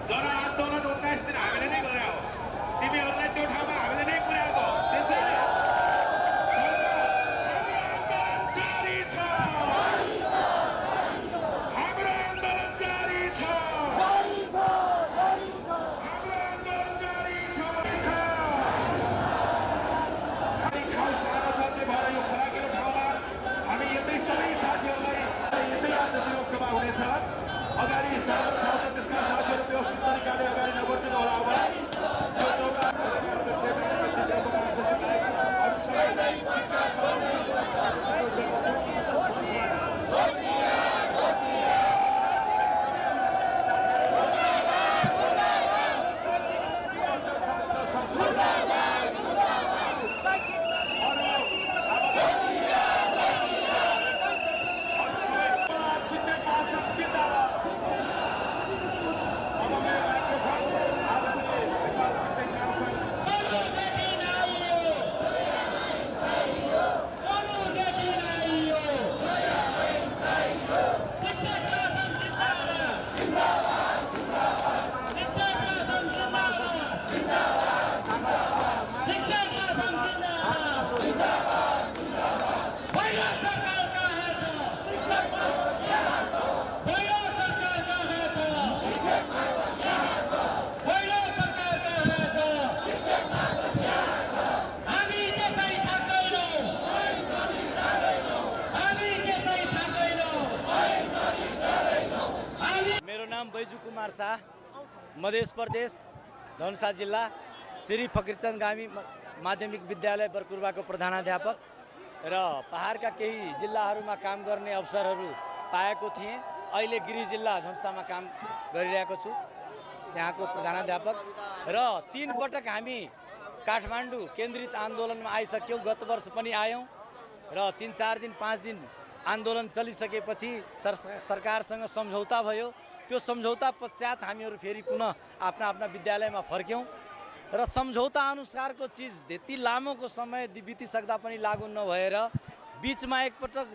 जनआन्दोलन 19 दिन हामीले नै गरे हो। तिमीहरूलाई त्यो ठाउँमा हामीले नै पुर्याएको। त्यसैले अगाडि त्यसका साथीहरू व्यवस्थित तरिकाले अगाडि नबढ्दिनु होला। नाम बैजू कुमार शाह, मध्य प्रदेश धनुषा जिल्ला श्री फकीरचंद गामी माध्यमिक विद्यालय बरकुरबाको प्रधानाध्यापक र पहाडका केही जिल्लाहरूमा काम गर्ने अवसरहरू पाएको थिएँ। अहिले गिरी जिल्ला धनुषामा काम गरिरहेको छु, त्यहाँको प्रधानाध्यापक। र 3 पटक हामी काठमाडौँ केन्द्रित आन्दोलनमा आइसक्यौँ। गत वर्ष पनि आयौँ र 3-4 दिन 5 दिन आन्दोलन चलिसकेपछि सरकारसँग सम्झौता भयो। त्यो सम्झौता पश्चात हामीहरू फेरि पुनः आफ्ना आफ्ना विद्यालयमा फर्क्यौँ र सम्झौता अनुसारको चिज त्यति लामोको समय बितिसक्दा पनि लागू नभएर बिचमा एकपटक